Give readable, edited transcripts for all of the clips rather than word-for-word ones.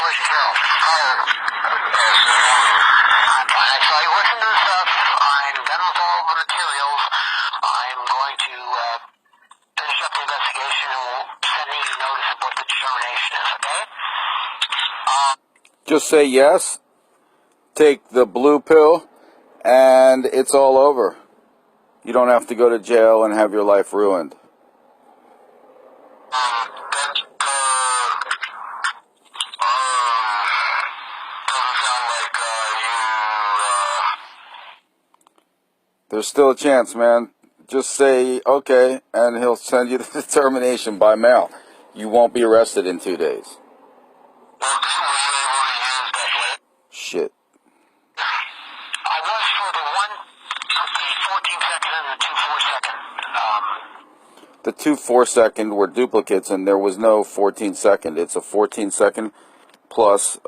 Where's Joe? I'm fine. So you listen to the stuff. I'm done with all the materials. I'm going to finish up the investigation and we'll send you notice of what the determination is, okay? Just say yes, take the blue pill, and it's all over. You don't have to go to jail and have your life ruined. There's still a chance, man. Just say okay, and he'll send you the determination by mail. You won't be arrested in 2 days. Shit. I was for the 14 second and the 2 4 second. The 2 4-second were duplicates, and there was no 14-second. It's a 14-second plus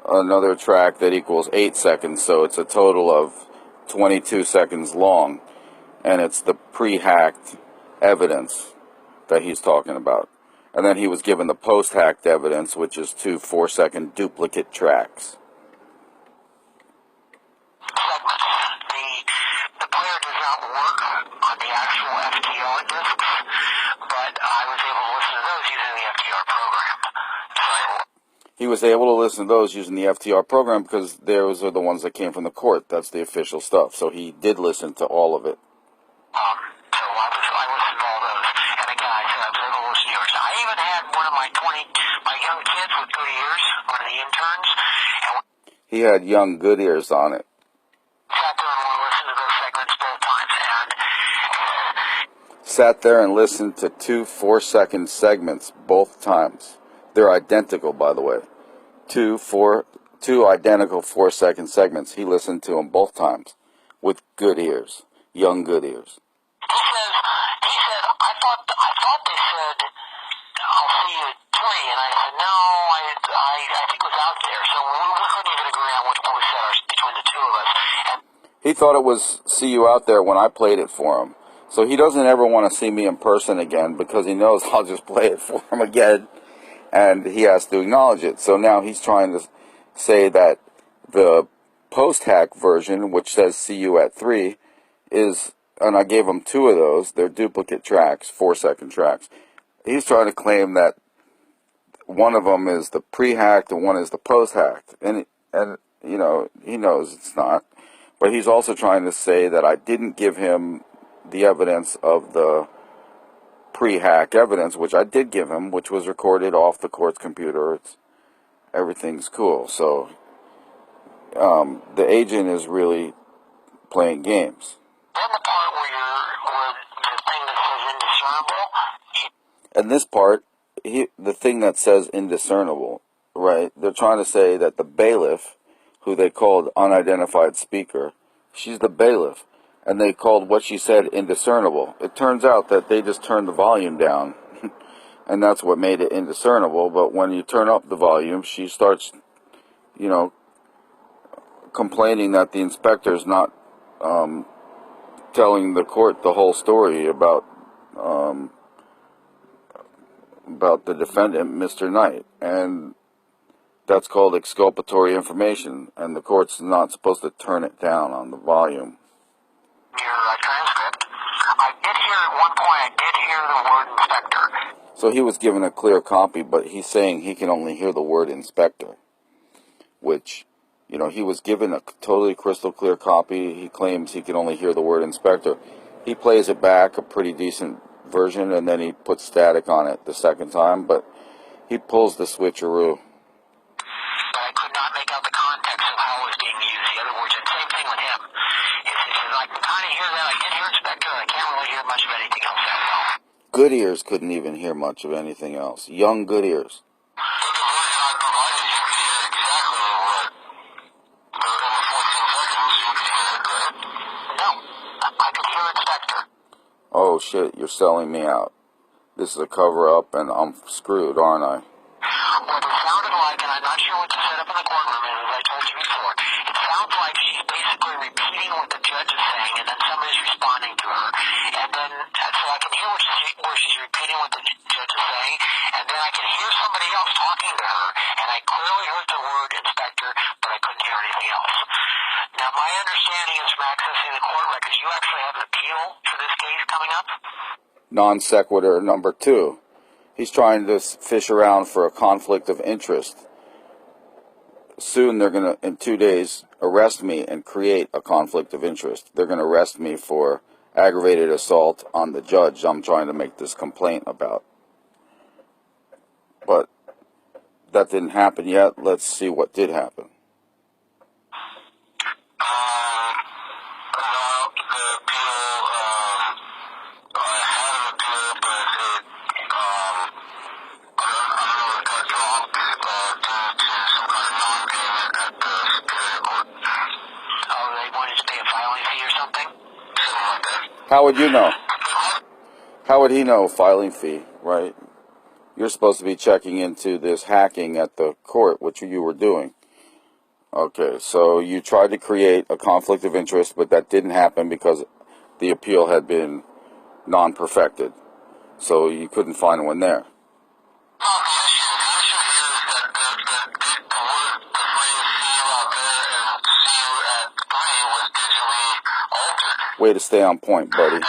another track that equals 8 seconds, so it's a total of 22 seconds long, and it's the pre-hacked evidence that he's talking about. And then he was given the post-hacked evidence, which is 2 4-second duplicate tracks. The player does not work on the actual FTR discs, but I was able to listen to those using the FTR program. He was able to listen to those using the FTR program because those are the ones that came from the court. That's the official stuff. So he did listen to all of it. So I listened to all those. And again, I said I was able to listen to yours. I even had one of my young kids with good ears, one of the interns. And He had young good ears on it. sat there and we listened to those segments both times. And Sat there and listened to 2 4-second segments both times. They're identical, by the way. Two identical 4-second segments. He listened to them both times with good ears, young good ears. he said, I thought they said, I'll see you at 3. And I said, no, I think it was out there. So we couldn't even agree on what we said between the two of us. And He thought it was see you out there when I played it for him. So he doesn't ever want to see me in person again because he knows I'll just play it for him again. And he has to acknowledge it. So now he's trying to say that the post-hack version, which says see you at 3, is, and I gave him 2 of those, they're duplicate tracks, 4-second tracks. He's trying to claim that one of them is the pre-hacked and one is the post-hacked. And you know, he knows it's not. But he's also trying to say that I didn't give him the evidence of the pre-hack evidence, which I did give him, which was recorded off the court's computer. Everything's cool. So the agent is really playing games. then the part where the thing that says indiscernible, And this part, the thing that says indiscernible, right? They're trying to say that the bailiff, who they called unidentified speaker, she's the bailiff, and they called what she said indiscernible. It turns out that they just turned the volume down, and that's what made it indiscernible. But when you turn up the volume, she starts, complaining that the inspector's not telling the court the whole story about the defendant, Mr. Knight, and that's called exculpatory information, and the court's not supposed to turn it down on the volume. your transcript, I did hear at one point, I did hear the word inspector. So he was given a clear copy, but he's saying he can only hear the word inspector, which, he was given a totally crystal clear copy. He claims he can only hear the word inspector. He plays it back, a pretty decent version, and then he puts static on it the second time, but he pulls the switcheroo. But I could not make out the context of how it was being used. In other words, and same thing with him. I can kind of hear that. I did hear inspector. I can't really hear much of anything else that well. Good ears couldn't even hear much of anything else. Young good ears. Oh shit, you're selling me out. This is a cover-up and I'm screwed, aren't I? What it sounded like, and I'm not sure what the setup in the courtroom is, as I told you before, it sounds like she's basically repeating what the judge is saying, and then somebody's responding to her. And then, so I can hear where where she's repeating what the judge is saying, and then I could hear somebody else talking to her, and I clearly heard the word inspector, but I couldn't hear anything else. Now, my understanding is from accessing the court records, you actually have an appeal for this case coming up? Non sequitur number 2. He's trying to fish around for a conflict of interest. Soon they're going to, in 2 days, arrest me and create a conflict of interest. They're going to arrest me for aggravated assault on the judge I'm trying to make this complaint about. But that didn't happen yet. Let's see what did happen. How would you know? How would he know filing fee, right? You're supposed to be checking into this hacking at the court, which you were doing. Okay, so you tried to create a conflict of interest, but that didn't happen because the appeal had been non-perfected. So you couldn't find one there. Way to stay on point, buddy.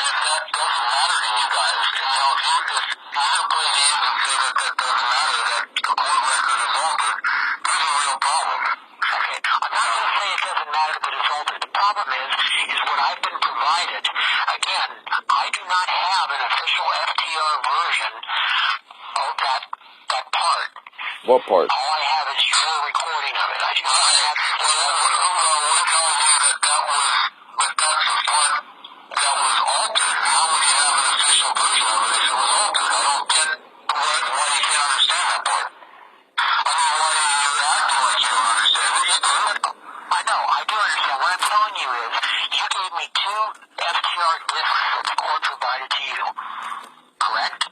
What part? All I have is your recording of it. I do not have the but that's the part that was altered. How would you have an official version of it if it was altered? I don't get why you can't understand that part. I mean, why you're acting like you don't understand it. I know, I do understand. What I'm telling you is, you gave me 2 FTR discs that the court provided to you. Correct?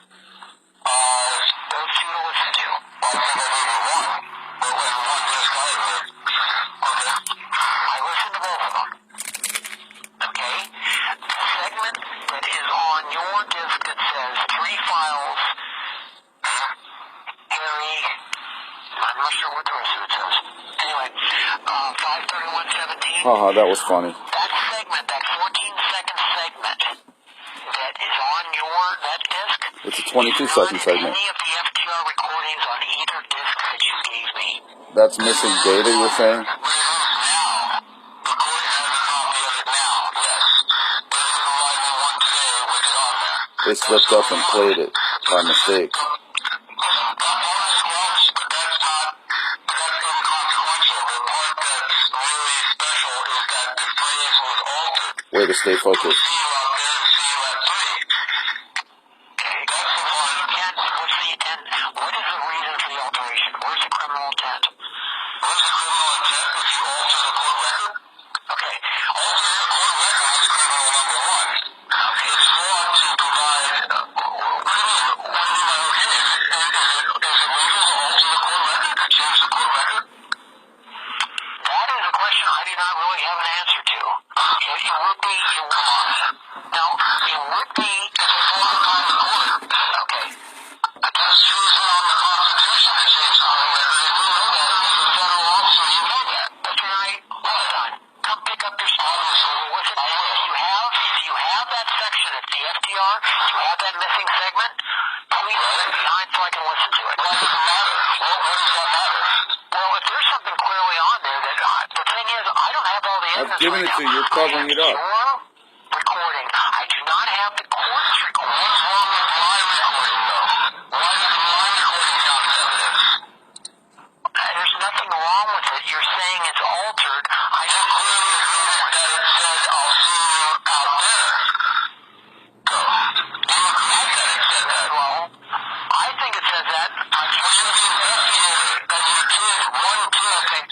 Those 2 to listen to. I think I gave you 1. But when 1 disc I heard. Okay. I listened to both of them. Okay? The segment that is on your disc that says 3 files, Harry, I'm not sure what the rest of it says. Anyway, 53117. Haha, that was funny. That segment, that 14-second segment that is on that disc. It's a 22-second segment. Any of the FTR recordings on either disc that you gave me. That's missing data, you're saying? They slipped up and played it by mistake. Way to stay focused. What is the reason for the alteration? Where's the criminal intent? Where's the criminal intent if you alter the court record? Okay. Altering the court record is criminal number 1. Okay. It's fraud to provide criminal. What do you mean by okay? Is it legal to alter the court record? Change the court record? That is a question I do not really have an answer to. It would be, no, it would be if it falls upon the court. Okay. That's choosing on the Constitution to change the court record. If you know that, as a federal officer, you know that. But can I, hold on, come pick up your spot. What's it? Do you have that section at the FTR? Do you have that missing segment? Please leave it behind so I can listen to it. What does it matter? What does that matter? Well, if there's something clearly on there that, the thing is, I don't have all the evidence. I've given it to you. You're covering it up. Your recording. I do not have the court's recording. What's wrong with my recording, though? Why does my recording count as evidence? There's nothing wrong with it. You're saying it's altered. I just clearly agreed that it said, I'll see you out there. So, you agreed that it said that. Well, I think it says that. I just investigated that you did 1, 2, okay.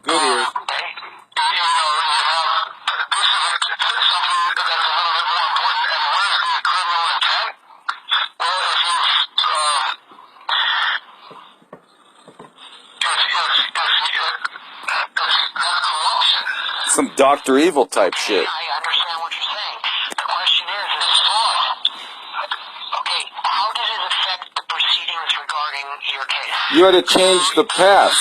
Good ears. Okay. Even though you have, this is something that's a little bit more important, and what is the criminal intent? Well, if you, that's corruption. Some Dr. Evil type shit. I understand what you're saying. The question is fraud. things regarding your case. You had to change the past.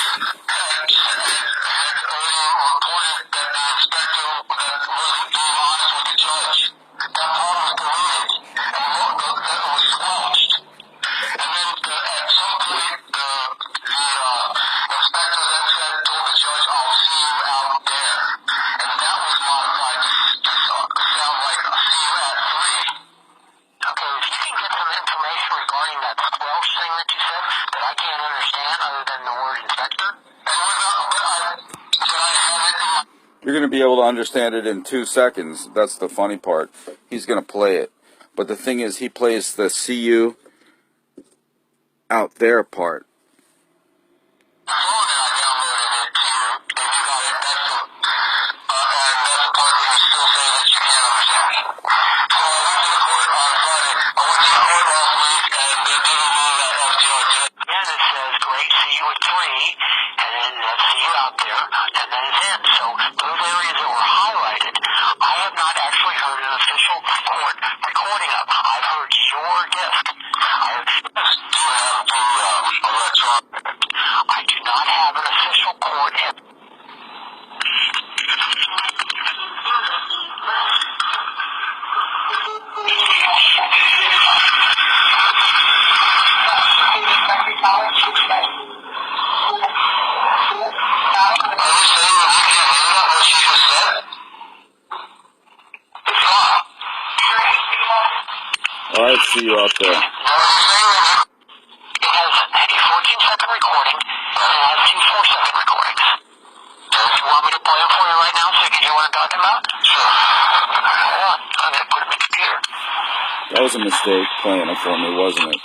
You're going to be able to understand it in 2 seconds. That's the funny part. He's going to play it. But the thing is, he plays the see you out there part. Alright, see you out there. It has a 14-second recording, and it has 2 4-second recordings. So if you want me to play it for you right now so you can hear what I'm talking about? Sure. Hold on. I'm going to put it in the computer. That was a mistake playing it for me, wasn't it?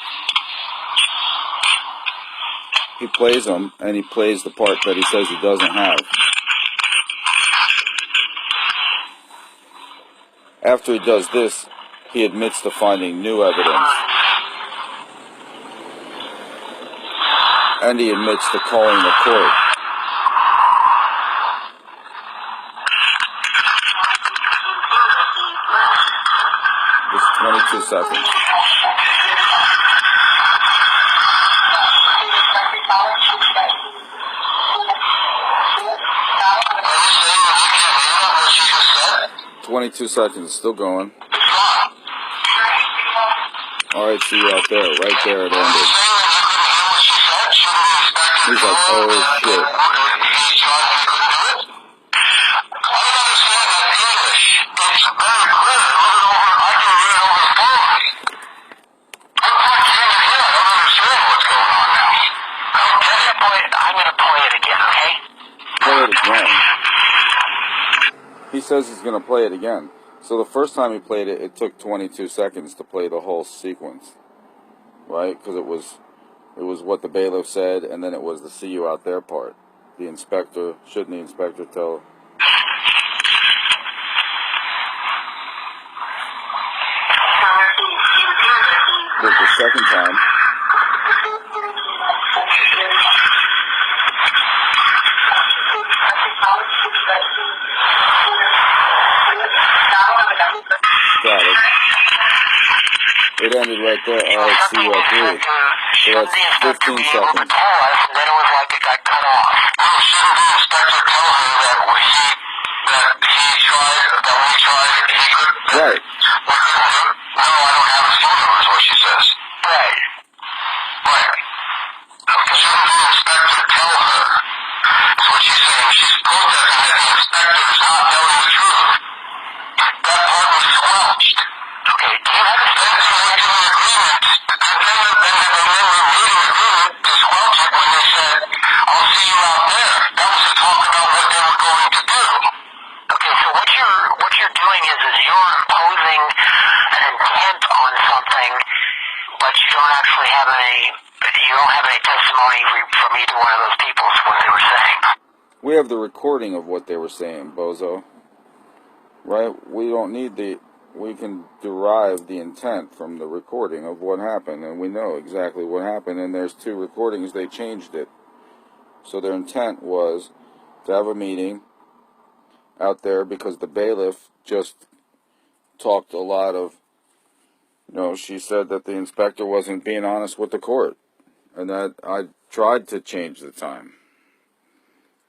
He plays them, and he plays the part that he says he doesn't have. After he does this, he admits to finding new evidence. And he admits to calling the court. Just 22 seconds. Still going. Alright, see you out there. Right there it ended. He's like, oh shit. I'm going to play it again, okay? Play it again. He says he's going to play it again. So the first time he played it, it took 22 seconds to play the whole sequence. Right? Because it was what the bailiff said, and then it was the see you out there part. The inspector, shouldn't the inspector tell? The second time. Got it. It ended right there. Alright, see you at 3. So that's 15 seconds. And then it was like it got cut off. Well, shouldn't the inspector tell her that we tried, he could... Right. No, I don't have his phone number is what she says. Right. Shouldn't the inspector tell her? That's what she's saying. She's protesting that the inspector is not telling the truth. That part was squelched. Okay, do you have a sense of what your agreement? And then we're reading agreement to squelch it when they said, I'll see you out there. That was to talk about what they were going to do. Okay, so what you're doing is you're imposing an intent on something, but you don't actually have any testimony from either one of those people as what they were saying. We have the recording of what they were saying, bozo. Right? We don't need we can derive the intent from the recording of what happened, and we know exactly what happened, and there's 2 recordings, they changed it. So their intent was to have a meeting out there because the bailiff just talked a lot of, she said that the inspector wasn't being honest with the court. and that I tried to change the time.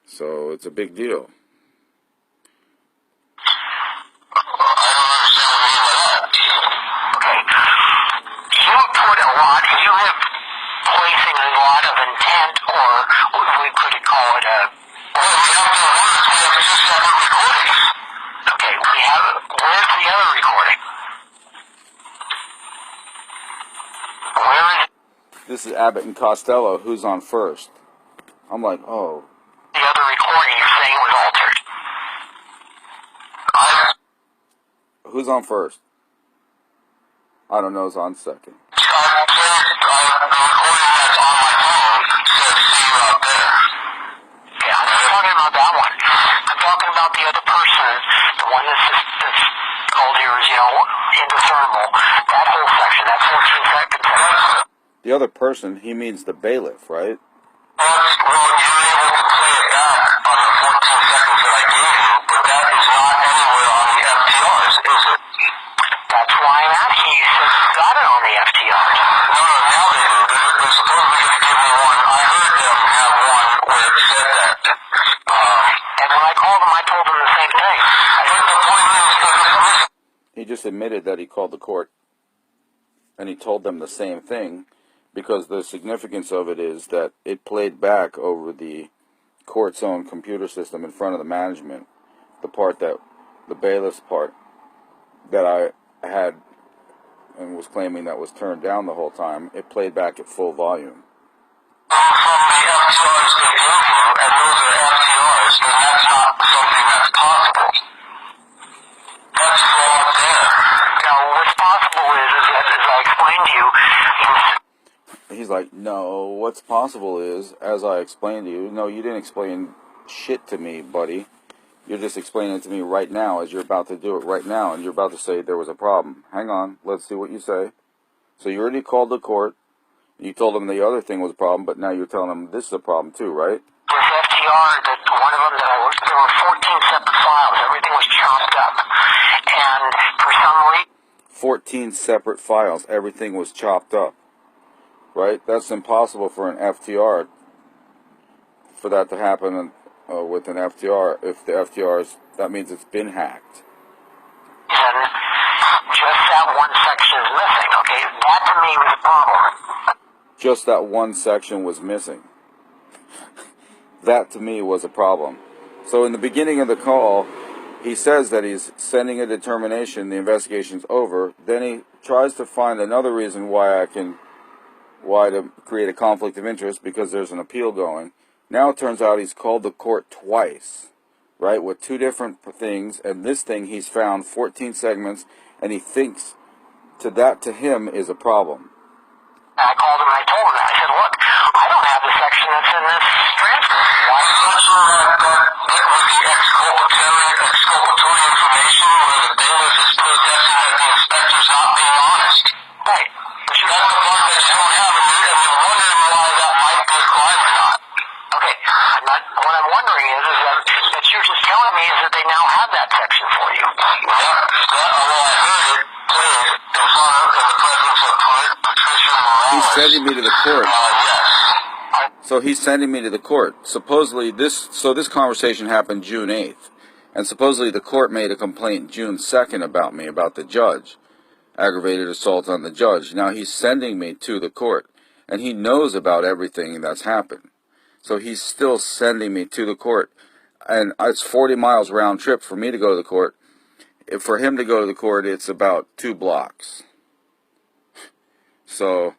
So it's a big deal. You put a lot, you have placing a lot of intent, or we could call it a... Well, we have two separate recordings. Okay, where's the other recording? Where is it? This is Abbott and Costello. Who's on first? I'm like, oh. The other recording you're saying was altered. Who's on first? I don't know. Who's on second? The recording that's on my phone says see you out there. Yeah, I'm not talking about that one. I'm talking about the other person, the one that's called here is, indiscernible. That whole section, that 14 seconds. The other person, he means the bailiff, right? Well, you're able to play it back on the 14 seconds that I gave you, but that is not anywhere on the FTRs, is it? That's why I'm asking you since you got it on the FTRs. No, now they do. They're supposedly going to give me one. I heard them have one where it said that. And when I called them, I told them the same thing. I think the point is... He just admitted that he called the court, and he told them the same thing, because the significance of it is that it played back over the court's own computer system in front of the management, the bailiff's part, that I had and was claiming that was turned down the whole time. It played back at full volume. From the FTRs they gave you, and those are FTRs, then that's not something that's possible. That's fraud there. Now, what's possible is that, as I explained to you, He's like, no, what's possible is, as I explained to you, no, you didn't explain shit to me, buddy. You're just explaining it to me right now, as you're about to do it right now, and you're about to say there was a problem. Hang on, let's see what you say. So you already called the court, you told them the other thing was a problem, but now you're telling them this is a problem too, right? This FTR, that one of them that I worked, there were 14 separate files. Everything was chopped up. And for some reason... 14 separate files. Everything was chopped up. Right? That's impossible for an FTR, for that to happen with an FTR. If the FTR's, that means it's been hacked. And just that one section is missing, okay? That to me was a problem. Just that one section was missing. That to me was a problem. So in the beginning of the call, he says that he's sending a determination, the investigation's over. Then he tries to find another reason why to create a conflict of interest, because there's an appeal going. Now it turns out he's called the court twice, right, with two different things, and this thing he's found 14 segments, and he thinks to him is a problem. I called him and I told him that. I said, look, I don't have the section that's in this transcript. Why is that so that was the exculpatory information where the bailiff is protesting that the inspector's not being honest? Right. That's the part that you don't have, and you're wondering why that might be a crime or not. Okay, what I'm wondering is that you're just telling me is that they now have that section for you. Yeah, although I heard it played in front of the presence of Patricia Morales. He's sending me to the court. Yes. So he's sending me to the court. Supposedly this conversation happened June 8th. And supposedly the court made a complaint June 2nd about me, about the judge. Aggravated assault on the judge. Now he's sending me to the court. And he knows about everything that's happened. So he's still sending me to the court. And it's 40 miles round trip for me to go to the court. For him to go to the court, it's about 2 blocks. So,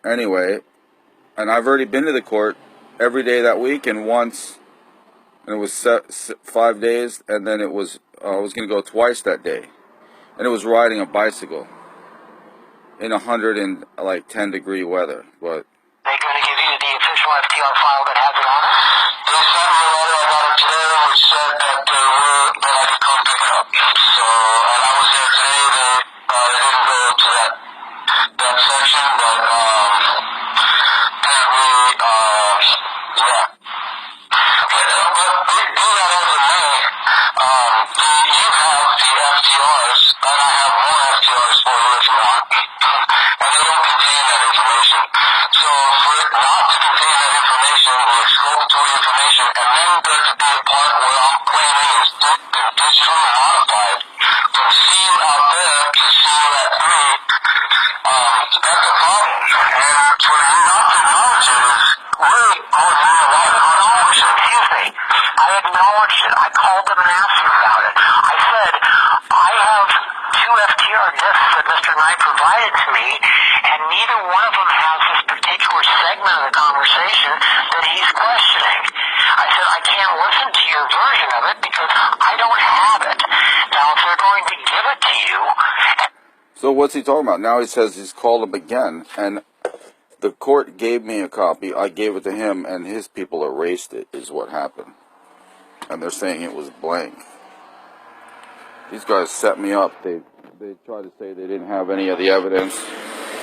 anyway, and I've already been to the court every day that week, and once, and it was 5 days, and then I was going to go twice that day. And it was riding a bicycle in 110-degree weather, but... They going to give you the official FTR file that has it on it? They sent me a letter, I got it today, which said that I could come pick it up. So, and I was there today, they didn't go to that section, but apparently, yeah. But do that as it may, you have the FTRs, and I have more FTRs for you if you want, and they don't contain that information. So That's the problem. And for you not to acknowledge it is really causing me a lot of confusion. Excuse me. I acknowledged it. I called them and asked them about it. I said, I have 2 FTR discs that Mr. Knight provided to me, and neither one of them has this particular segment of the conversation that he's questioning. I said, I can't listen to your version of it because I don't have it. Now, if they're going to give it to you... So what's he talking about? Now he says he's called him again, and the court gave me a copy. I gave it to him, and his people erased it, is what happened. And they're saying it was blank. These guys set me up. They tried to say they didn't have any of the evidence.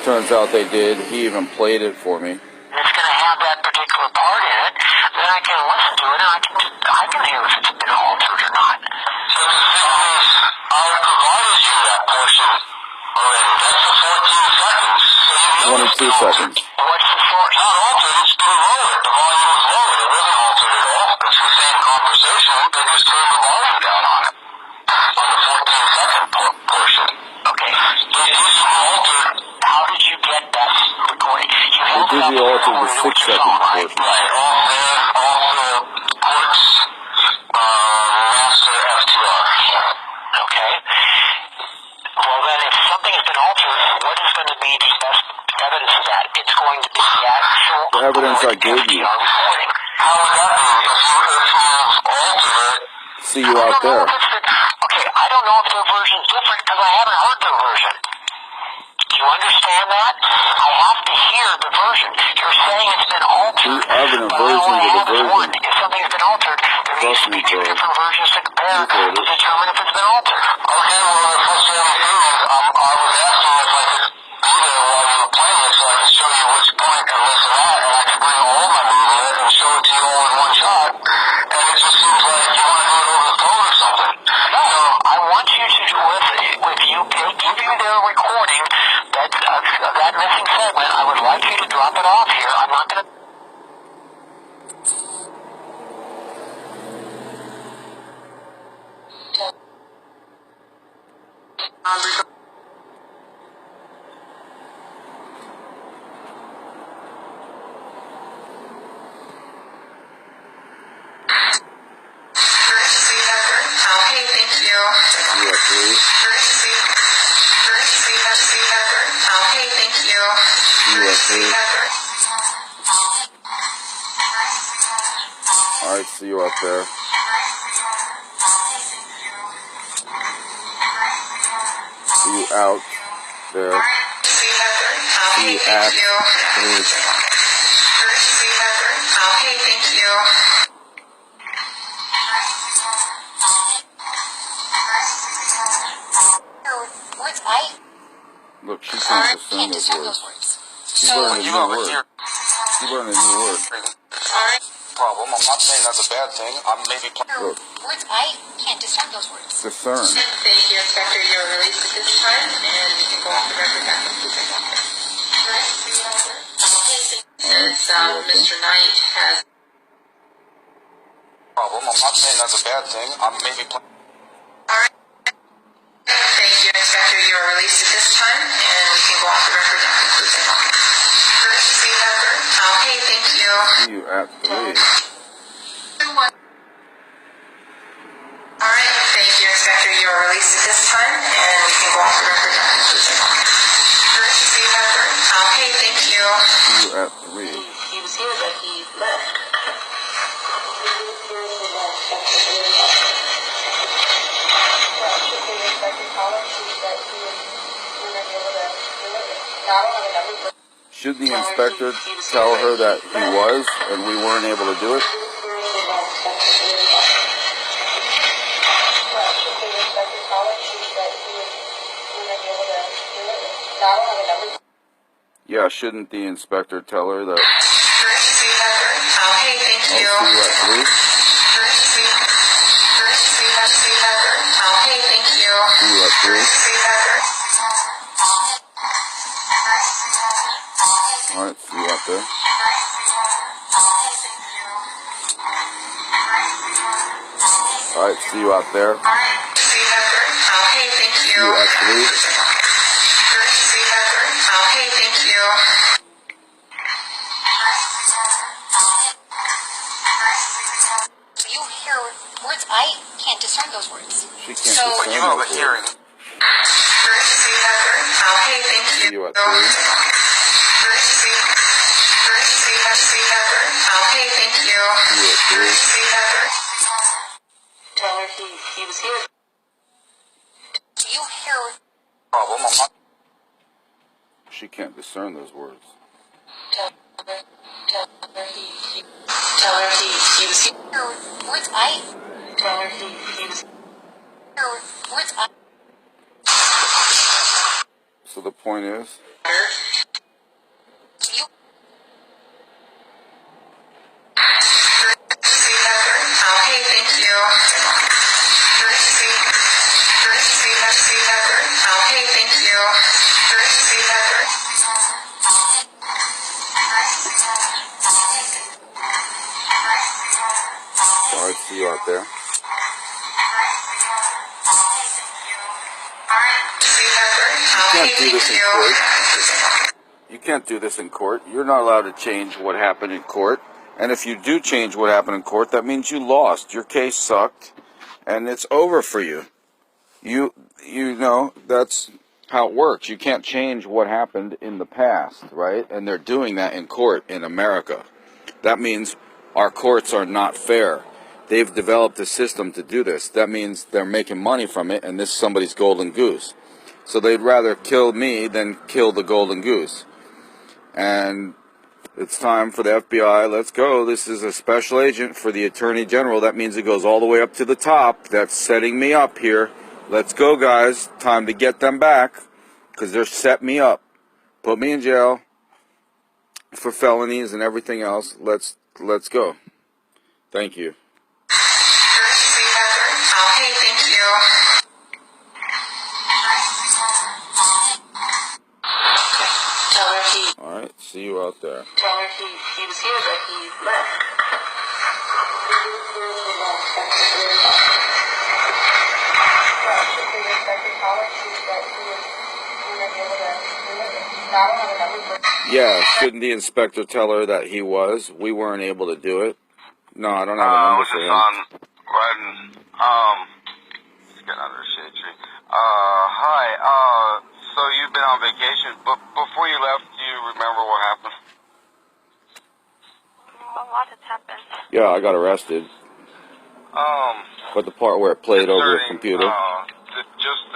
Turns out they did. He even played it for me. It's going to have that particular part in it, then I can listen to it, and I can hear if it's been altered or not. So the thing is, I provided you that portion already. That's the 14 seconds. So 22 seconds. What's the source? Not altered, it's been lowered. The volume was lowered. It wasn't altered at all. It's the same conversation. They just turned the volume down on it. On the 14-second portion. Okay. It is altered. How did you get that recording? They did the altered the 6-second portion. Right. Off the ports, master FTR. Okay. Well, then, if something's been altered, what is going to be the best evidence of that? It's going to be the actual... The evidence I gave you. Recording. How would that be if you've altered it? See you out there. Okay, I don't know if their version's different because I haven't heard their version. Do you understand that? I have to hear the version. You're saying it's been altered. We have an but aversion to the version. one. If something's been altered, there needs to be 2 different versions to compare to determine if it's been altered. Okay, well, the frustrating thing is I was asking if I could be there while you were playing it so I could show you which point and this and that, and I could bring all my media and show it to you all in one shot. And it just seems like you want to do it over the phone or something. No, I want you to do with you, give you their recording that missing segment. I would like you to drop it off here. I'm not going to... Okay, thank you. Okay, thank you. Alright, see you out there. See you out there. See you at 3. Okay, thank you. Look, she can't discern those words. She learned a new word. She learned a new word. Problem. I'm not saying that's a bad thing. I'm maybe... Look. Words, I can't discern those words. Discern. Thank you, Inspector. You're released at this time, and you can go off the record back to the office. Since Mr. Knight has... Problem. I'm not saying that's a bad thing. I'm maybe... Alright. Thank you, Inspector. You're released at this time, and we can go off the record back to the office. Okay, thank you. See you at 3. Alright, thank you, Inspector. You're released at this time, and we can go off the record back to the office. Okay, thank you. See you at 3. He was here, but he left. Should the inspector tell her that he was and we weren't able to do it? Yeah, shouldn't the inspector tell her that? Okay, thank you. I'll see you at 3. Okay, thank you. See you at 3. Alright, see you out there. Alright, see you out there. Okay, thank you. See you at 3. Okay, thank you. You hear words? I can't discern those words. She can't So, discern You have a those hearing. words. Courtesy Heather. Okay, thank you. See you at 3. Courtesy Heather. Okay, thank you. See you at 3. Courtesy Heather. Tell her he was here. do you hear? Problem. I'm not. She can't discern those words. Tell her he was here. Hear words? I Tell her he was hear words. I So the point is, here. do you Courtesy Heather. Okay, thank you. Courtesy Heather. Okay, thank you. Courtesy Heather. sorry to see you out there. Okay, do this thank in you. court. You can't do this in court. You're not allowed to change what happened in court. And if you do change what happened in court, that means you lost. Your case sucked, and it's over for you. You know, that's how it works. You can't change what happened in the past, right? And they're doing that in court in America. That means our courts are not fair. They've developed a system to do this. That means they're making money from it, and this is somebody's golden goose. So they'd rather kill me than kill the golden goose. And it's time for the FBI. Let's go. This is a special agent for the Attorney General. That means it goes all the way up to the top. That's setting me up here. Let's go, guys. Time to get them back because they're setting me up. Put me in jail for felonies and everything else. Let's go. Thank you. Courtesy Heather. Okay, thank you. Tell her he. All right. See you out there. Tell her he was here, but he left. Yeah, shouldn't the inspector tell her that he was? We weren't able to do it. No, I don't have a I number was for just him. on riding. Just getting under a shade tree. Hi. So you've been on vacation, but before you left, do you remember what happened? a lot has happened. Yeah, I got arrested. But the part where it played over the computer. Just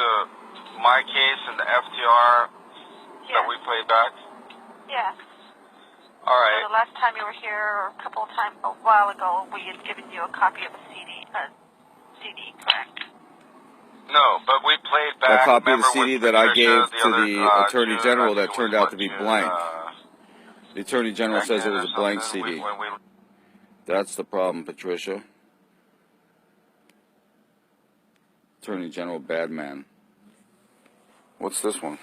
my case and the FTR that we played back. Yeah. All right. So the last time you were here, a while ago, we had given you a copy of a CD, correct? No, but we played back. A copy of the Remember CD with that I Patricia, gave the to other, the Attorney June, General I that think it turned was out what, to be June, blank. The Attorney General back says it then was or a blank something, CD. when we That's the problem, Patricia. Attorney General, bad man. What's this one?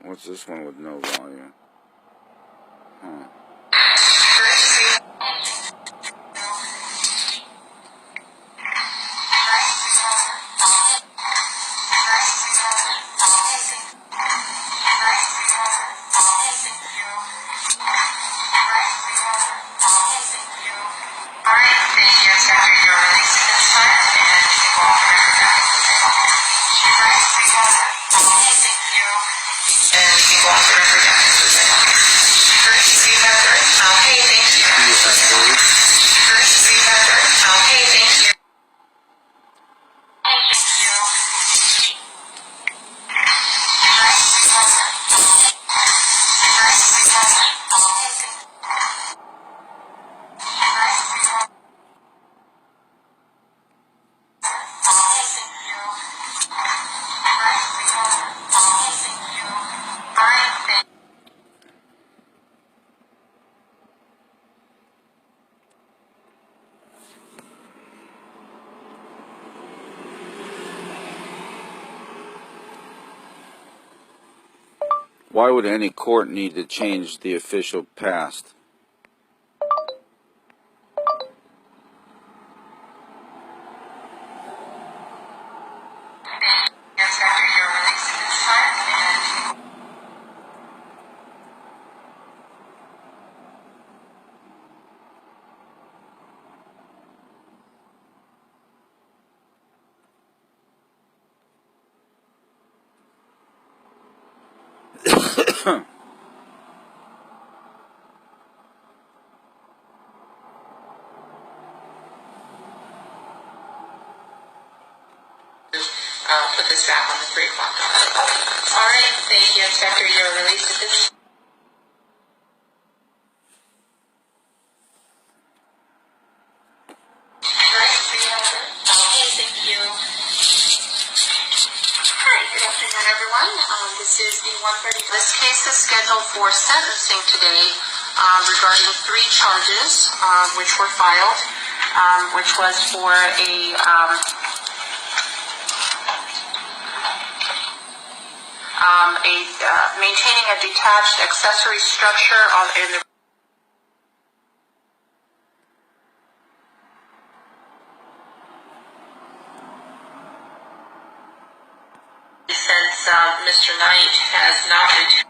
What's this one with no volume? Huh. Why would any court need to change the official past? put this back on the 3 o'clock dot. All right, thank you, Inspector. You're released at this. All right, so you have it. Okay, thank you. Hi, good afternoon, everyone. This is the 130. This case is scheduled for sentencing today regarding 3 charges which were filed, which was for maintaining a detached accessory structure in the since Mr. Knight has not returned.